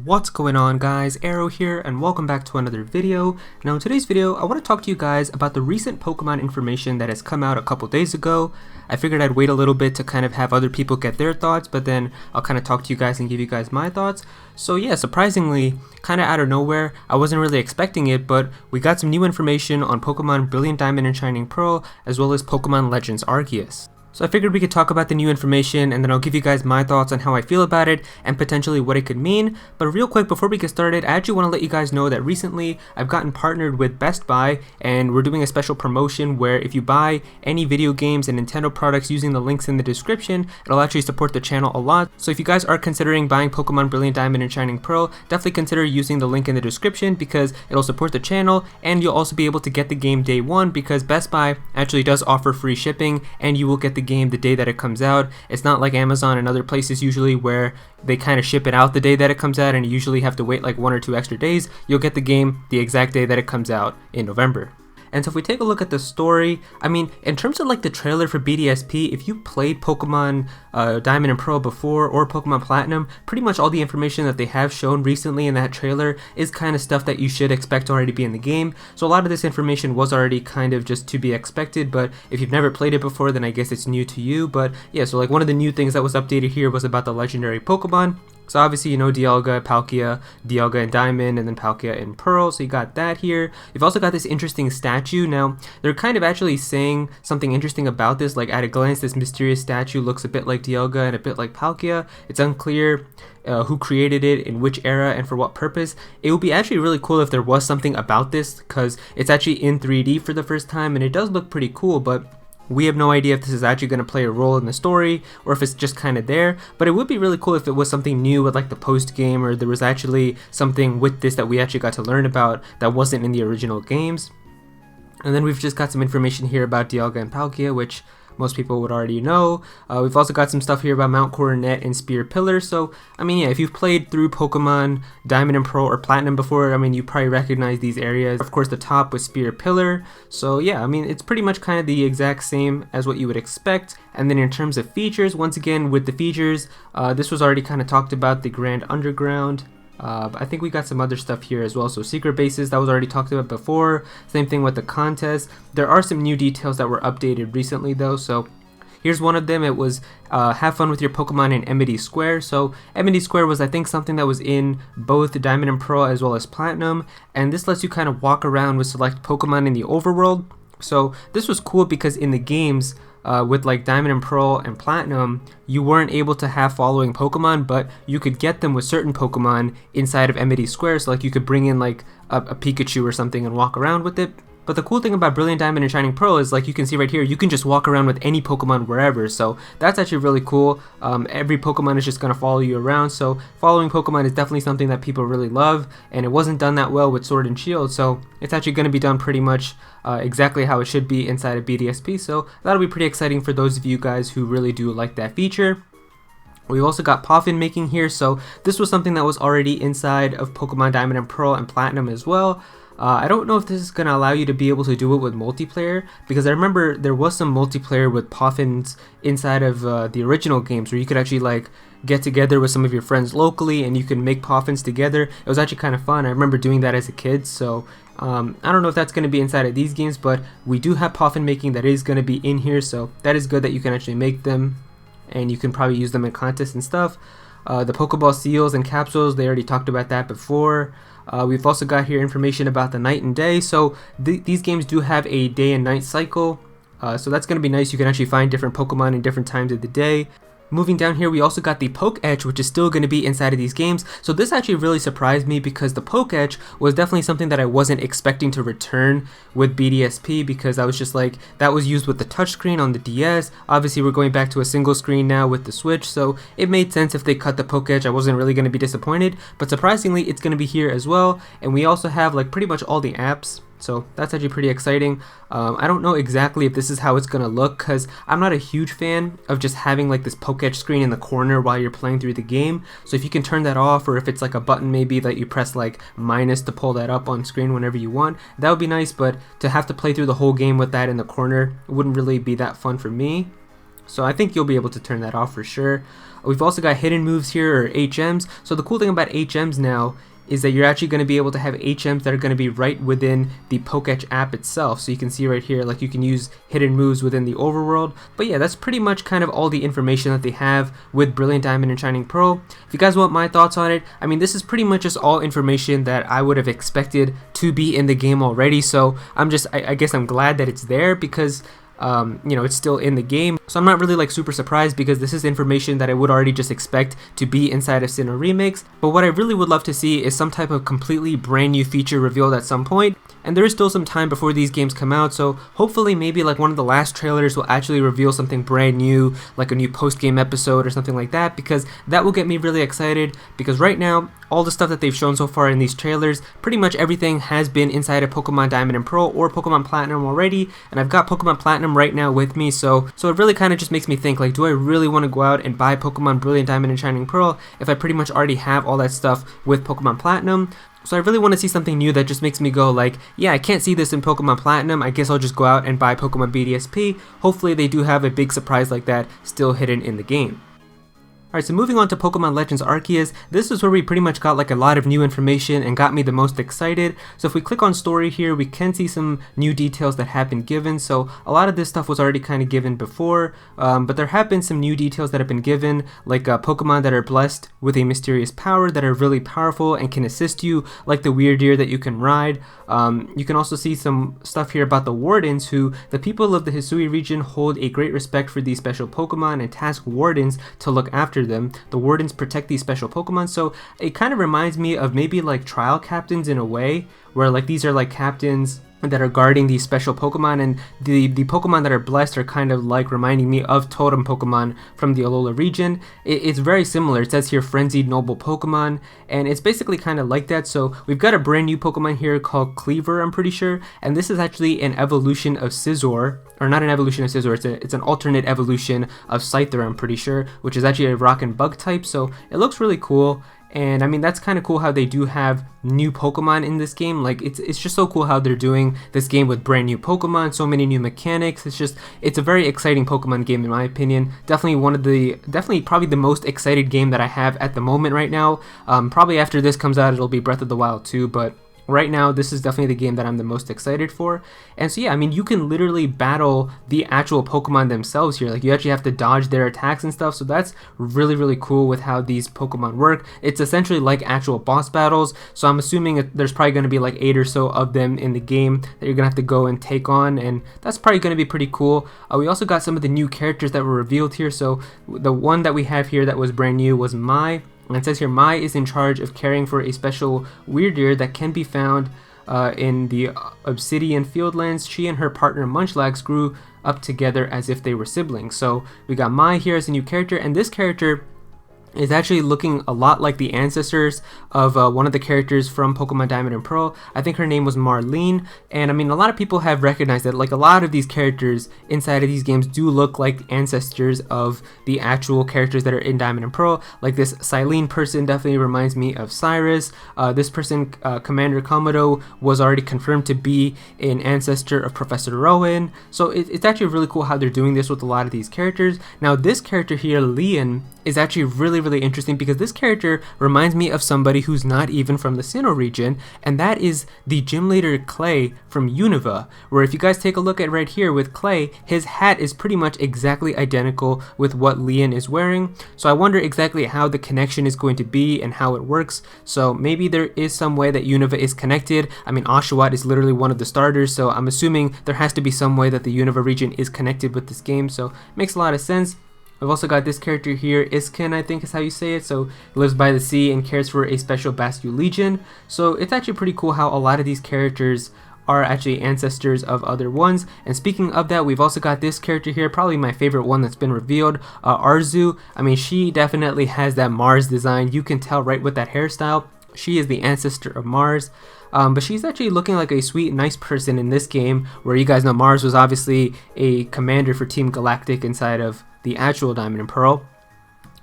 What's going on, guys? Aero here, and welcome back to another video. Now in today's video I want to talk to you guys about the recent Pokemon information that has come out a couple days ago. I figured I'd wait a little bit to kind of have other people get their thoughts, but then I'll kind of talk to you guys and give you guys my thoughts. So yeah, surprisingly, kind of out of nowhere, I wasn't really expecting it, but we got some new information on Pokemon Brilliant Diamond and Shining Pearl, as well as Pokemon Legends Arceus. So I figured we could talk about the new information, and then I'll give you guys my thoughts on how I feel about it and potentially what it could mean. But real quick, before we get started, I actually want to let you guys know that recently I've gotten partnered with Best Buy, and we're doing a special promotion where if you buy any video games and Nintendo products using the links in the description, it'll actually support the channel a lot. So if you guys are considering buying Pokemon Brilliant Diamond and Shining Pearl, definitely consider using the link in the description because it'll support the channel, and you'll also be able to get the game day one because Best Buy actually does offer free shipping, and you will get the game the day that it comes out. It's not like Amazon and other places usually where they kind of ship it out the day that it comes out and you usually have to wait like 1 or 2 extra days. You'll get the game the exact day that it comes out in November. And so if we take a look at the story, I mean, in terms of like the trailer for BDSP, if you played Pokemon Diamond and Pearl before or Pokemon Platinum, pretty much all the information that they have shown recently in that trailer is kind of stuff that you should expect already to be in the game. So a lot of this information was already kind of just to be expected, but if you've never played it before, then I guess it's new to you. But yeah, so like one of the new things that was updated here was about the legendary Pokemon. So obviously, you know, Dialga, Palkia, Dialga and Diamond, and then Palkia and Pearl, so you got that here. You've also got this interesting statue. Now, they're kind of actually saying something interesting about this, like at a glance, this mysterious statue looks a bit like Dialga and a bit like Palkia. It's unclear who created it, in which era, and for what purpose. It would be actually really cool if there was something about this, because it's actually in 3D for the first time, and it does look pretty cool, but we have no idea if this is actually going to play a role in the story or if it's just kind of there, but it would be really cool if it was something new with like the post game, or there was actually something with this that we actually got to learn about that wasn't in the original games. And then we've just got some information here about Dialga and Palkia, which most people would already know. We've also got some stuff here about Mount Coronet and Spear Pillar. So, I mean, yeah, if you've played through Pokemon Diamond and Pearl or Platinum before, I mean, you probably recognize these areas. Of course, the top was Spear Pillar. So, yeah, I mean, it's pretty much kind of the exact same as what you would expect. And then in terms of features, once again, with the features, this was already kind of talked about, the Grand Underground. I think we got some other stuff here as well. So secret bases, that was already talked about before. Same thing with the contest. There are some new details that were updated recently though. So here's one of them. It was have fun with your Pokemon in Amity Square. So Amity Square was, I think, something that was in both Diamond and Pearl as well as Platinum, and this lets you kind of walk around with select Pokemon in the overworld. So this was cool because in the games, with like Diamond and Pearl and Platinum, you weren't able to have following Pokemon, but you could get them with certain Pokemon inside of Amity Square. So like you could bring in like a Pikachu or something and walk around with it. But the cool thing about Brilliant Diamond and Shining Pearl is, like you can see right here, you can just walk around with any Pokemon wherever. So that's actually really cool. Every Pokemon is just going to follow you around. So following Pokemon is definitely something that people really love. And it wasn't done that well with Sword and Shield. So it's actually going to be done pretty much exactly how it should be inside of BDSP. So that'll be pretty exciting for those of you guys who really do like that feature. We've also got Poffin making here. So this was something that was already inside of Pokemon Diamond and Pearl and Platinum as well. I don't know if this is going to allow you to be able to do it with multiplayer, because I remember there was some multiplayer with Poffins inside of the original games where you could actually like get together with some of your friends locally and you can make Poffins together. It was actually kind of fun. I remember doing that as a kid. So I don't know if that's going to be inside of these games, but we do have Poffin making that is going to be in here, so that is good that you can actually make them and you can probably use them in contests and stuff. The Pokeball seals and capsules, they already talked about that before. We've also got here information about the night and day. So these games do have a day and night cycle. So that's going to be nice. You can actually find different Pokemon in different times of the day. Moving down here, we also got the Poke-Etch, which is still going to be inside of these games. So this actually really surprised me because the Poke-Etch was definitely something that I wasn't expecting to return with BDSP, because I was just like, that was used with the touchscreen on the DS. Obviously, we're going back to a single screen now with the Switch, so it made sense if they cut the Poke-Etch. I wasn't really going to be disappointed, but surprisingly, it's going to be here as well. And we also have like pretty much all the apps. So that's actually pretty exciting. I don't know exactly if this is how it's gonna look, because I'm not a huge fan of just having like this Poke-Etch screen in the corner while you're playing through the game. So if you can turn that off, or if it's like a button maybe that you press like minus to pull that up on screen whenever you want, that would be nice. But to have to play through the whole game with that in the corner wouldn't really be that fun for me. So I think you'll be able to turn that off for sure. We've also got hidden moves here, or HMs. So the cool thing about HMs now is that you're actually going to be able to have HMs that are going to be right within the Poketch app itself. So you can see right here, like you can use hidden moves within the overworld. But yeah, that's pretty much kind of all the information that they have with Brilliant Diamond and Shining Pearl. If you guys want my thoughts on it, I mean, this is pretty much just all information that I would have expected to be in the game already. So I guess I'm glad that it's there, because you know, it's still in the game. So I'm not really like super surprised, because this is information that I would already just expect to be inside of Sinnoh Remix. But what I really would love to see is some type of completely brand new feature revealed at some point. And there is still some time before these games come out, so hopefully maybe like one of the last trailers will actually reveal something brand new, like a new post-game episode or something like that, because that will get me really excited. Because right now, all the stuff that they've shown so far in these trailers, pretty much everything has been inside of Pokemon Diamond and Pearl or Pokemon Platinum already, and I've got Pokemon Platinum right now with me, so it really kind of just makes me think, like, do I really want to go out and buy Pokemon Brilliant Diamond and Shining Pearl if I pretty much already have all that stuff with Pokemon Platinum? So I really want to see something new that just makes me go like, yeah, I can't see this in Pokemon Platinum, I guess I'll just go out and buy Pokemon BDSP. Hopefully they do have a big surprise like that still hidden in the game. Alright, so moving on to Pokemon Legends Arceus, this is where we pretty much got like a lot of new information and got me the most excited. So if we click on story here, we can see some new details that have been given. So a lot of this stuff was already kind of given before, but there have been some new details that have been given, like Pokemon that are blessed with a mysterious power that are really powerful and can assist you, like the Weirdeer that you can ride. You can also see some stuff here about the Wardens, who the people of the Hisui region hold a great respect for these special Pokemon and task Wardens to look after them. The Wardens protect these special Pokemon, so it kind of reminds me of maybe like trial captains in a way, where like these are like captains that are guarding these special Pokemon, and the Pokemon that are blessed are kind of like reminding me of totem Pokemon from the Alola region. It's very similar. It says here Frenzied Noble Pokemon, and it's basically kind of like that. So we've got a brand new Pokemon here called Cleaver, I'm pretty sure, and this is actually an evolution of Scizor, or not an evolution of Scizor, it's an alternate evolution of Scyther, I'm pretty sure, which is actually a rock and bug type, so it looks really cool. And I mean, that's kind of cool how they do have new Pokemon in this game. Like, it's just so cool how they're doing this game with brand new Pokemon, so many new mechanics. It's a very exciting Pokemon game in my opinion. Definitely probably the most excited game that I have at the moment right now. Probably after this comes out, it'll be Breath of the Wild 2, but right now, this is definitely the game that I'm the most excited for. And so yeah, I mean, you can literally battle the actual Pokemon themselves here. Like, you actually have to dodge their attacks and stuff, so that's really, really cool with how these Pokemon work. It's essentially like actual boss battles, so I'm assuming there's probably going to be like 8 or so of them in the game that you're going to have to go and take on, and that's probably going to be pretty cool. We also got some of the new characters that were revealed here. So the one that we have here that was brand new was Mai. And it says here, Mai is in charge of caring for a special Weirdeer that can be found in the Obsidian Fieldlands. She and her partner Munchlax grew up together as if they were siblings. So we got Mai here as a new character, and this character is actually looking a lot like the ancestors of one of the characters from Pokemon Diamond and Pearl. I think her name was Marlene, and I mean, a lot of people have recognized that like a lot of these characters inside of these games do look like ancestors of the actual characters that are in Diamond and Pearl. Like this Silene person definitely reminds me of Cyrus. This person, Commander Komodo, was already confirmed to be an ancestor of Professor Rowan. So it's actually really cool how they're doing this with a lot of these characters. Now this character here, Leon, is actually really interesting, because this character reminds me of somebody who's not even from the Sinnoh region, and that is the gym leader Clay from Unova, where if you guys take a look at right here with Clay, his hat is pretty much exactly identical with what Leon is wearing. So I wonder exactly how the connection is going to be and how it works. So maybe there is some way that Unova is connected. I mean, Oshawott is literally one of the starters, so I'm assuming there has to be some way that the Unova region is connected with this game, so it makes a lot of sense. We've also got this character here, Iskin, I think is how you say it. So he lives by the sea and cares for a special Bascu Legion. So it's actually pretty cool how a lot of these characters are actually ancestors of other ones. And speaking of that, we've also got this character here, probably my favorite one that's been revealed, Arzu. I mean, she definitely has that Mars design. You can tell right with that hairstyle. She is the ancestor of Mars. But she's actually looking like a sweet, nice person in this game, where you guys know Mars was obviously a commander for Team Galactic inside of the actual Diamond and Pearl.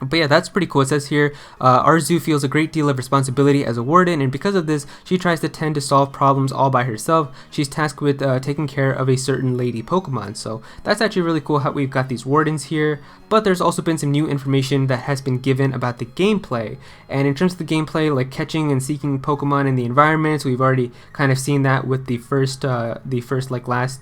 But yeah, that's pretty cool. It says here, Arzu feels a great deal of responsibility as a warden, and because of this, she tries to tend to solve problems all by herself. She's tasked with taking care of a certain lady Pokemon. So that's actually really cool how we've got these wardens here. But there's also been some new information that has been given about the gameplay. And in terms of the gameplay, like catching and seeking Pokemon in the environments, we've already kind of seen that with the last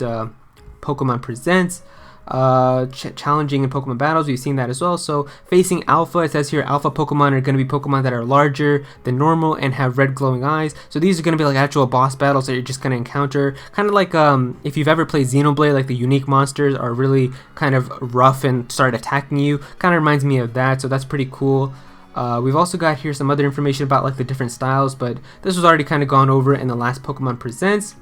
Pokemon Presents. Challenging in Pokemon battles, we've seen that as well. So facing Alpha, it says here Alpha Pokemon are going to be Pokemon that are larger than normal and have red glowing eyes. So these are going to be like actual boss battles that you're just going to encounter. Kind of like if you've ever played Xenoblade, like the unique monsters are really kind of rough and start attacking you. Kind of reminds me of that, so that's pretty cool. We've also got here some other information about like the different styles, but this was already kind of gone over in the last Pokemon Presents.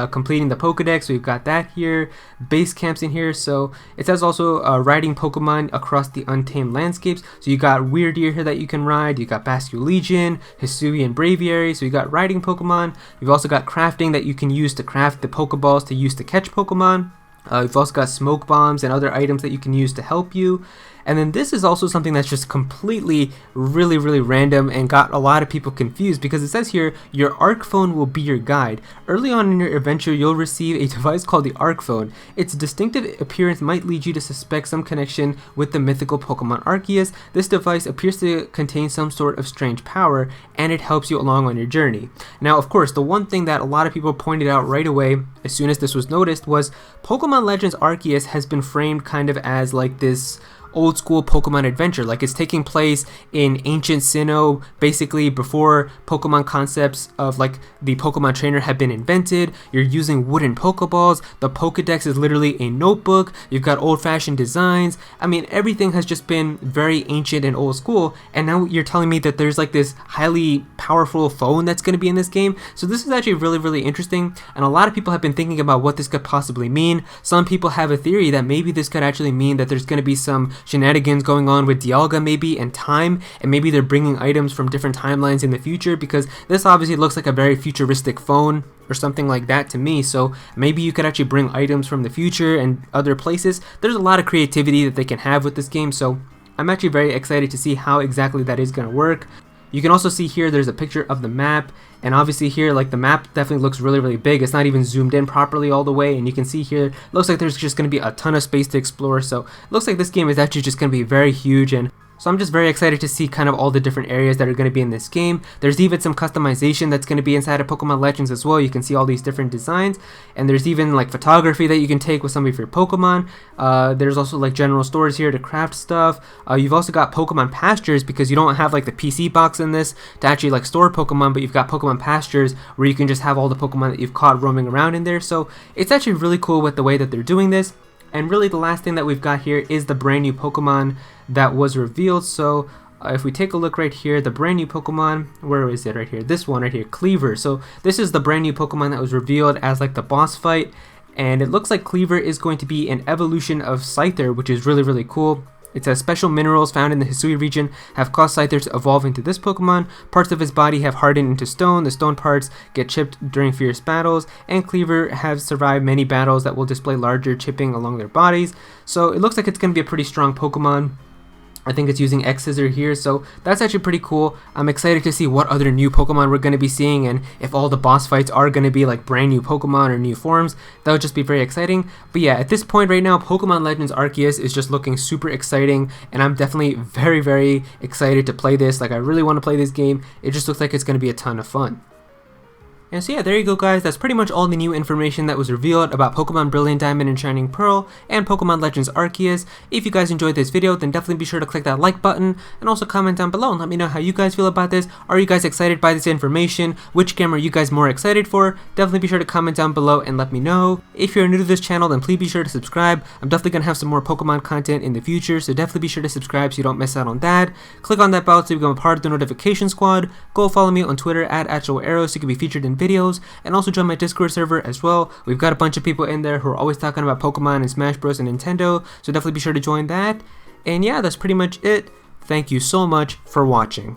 Completing the Pokedex, we've got that here. Base camps in here, so it says also riding Pokemon across the untamed landscapes. So you got Weirdeer here that you can ride. You got Basculegion, Hisui, and Braviary. So you got riding Pokemon. You've also got crafting that you can use to craft the Pokeballs to use to catch Pokemon. You've also got smoke bombs and other items that you can use to help you. And then this is also something that's just completely really random and got a lot of people confused, because it says here your Arc Phone will be your guide. Early on in your adventure, you'll receive a device called the Arc Phone. Its distinctive appearance might lead you to suspect some connection with the mythical Pokemon Arceus. This device appears to contain some sort of strange power, and it helps you along on your journey. Now, of course, the one thing that a lot of people pointed out right away as soon as this was noticed was Pokemon Legends Arceus has been framed kind of as like this old school Pokemon adventure, like it's taking place in ancient Sinnoh, basically before Pokemon concepts of like the Pokemon trainer have been invented. You're using wooden Pokeballs. The Pokedex is literally a notebook. You've got old-fashioned designs. I mean, everything has just been very ancient and old school, and now you're telling me that there's like this highly powerful phone that's going to be in this game. So this is actually really interesting, and a lot of people have been thinking about what this could possibly mean. Some people have a theory that maybe this could actually mean that there's going to be some shenanigans going on with Dialga maybe and time, and maybe they're bringing items from different timelines in the future, because this obviously looks like a very futuristic phone or something like that to me. So maybe you could actually bring items from the future and other places. There's a lot of creativity that they can have with this game, so I'm actually very excited to see how exactly that is going to work. You can also see here there's a picture of the map, and obviously here like the map definitely looks really big. It's not even zoomed in properly all the way, and you can see here looks like there's just going to be a ton of space to explore. So it looks like this game is actually just going to be very huge, and so I'm just very excited to see kind of all the different areas that are going to be in this game. There's even some customization that's going to be inside of Pokemon Legends as well. You can see all these different designs, and there's even like photography that you can take with some of your Pokemon. There's also like general stores here to craft stuff. You've also got Pokemon Pastures, because you don't have like the PC box in this to actually like store Pokemon, but you've got Pokemon Pastures where you can just have all the Pokemon that you've caught roaming around in there. So it's actually really cool with the way that they're doing this. And really the last thing that we've got here is the brand new Pokemon that was revealed. So if we take a look right here, the brand new Pokemon, where is it right here? This one right here, Cleaver. So this is the brand new Pokemon that was revealed as like the boss fight. And it looks like Cleaver is going to be an evolution of Scyther, which is really cool. It says special minerals found in the Hisui region have caused Scyther to evolve into this Pokemon. Parts of his body have hardened into stone. The stone parts get chipped during fierce battles, and Cleaver have survived many battles that will display larger chipping along their bodies. So it looks like it's going to be a pretty strong Pokemon. I think it's using X-Scissor here, so that's actually pretty cool. I'm excited to see what other new Pokemon we're going to be seeing, and if all the boss fights are going to be like brand new Pokemon or new forms. That would just be very exciting. But yeah, at this point right now, Pokemon Legends Arceus is just looking super exciting, and I'm definitely very excited to play this. Like, I really want to play this game. It just looks like it's going to be a ton of fun. And so yeah, there you go guys, that's pretty much all the new information that was revealed about Pokemon Brilliant Diamond and Shining Pearl and Pokemon Legends Arceus. If you guys enjoyed this video, then definitely be sure to click that like button and also comment down below and let me know how you guys feel about this. Are you guys excited by this information? Which game are you guys more excited for? Definitely be sure to comment down below and let me know. If you're new to this channel, then please be sure to subscribe. I'm definitely going to have some more Pokemon content in the future, so definitely be sure to subscribe so you don't miss out on that. Click on that bell to become a part of the notification squad. Go follow me on Twitter at Aero so you can be featured in videos, and also join my Discord server as well. We've got a bunch of people in there who are always talking about Pokemon and Smash Bros and Nintendo, so definitely be sure to join that. And yeah, that's pretty much it. Thank you so much for watching.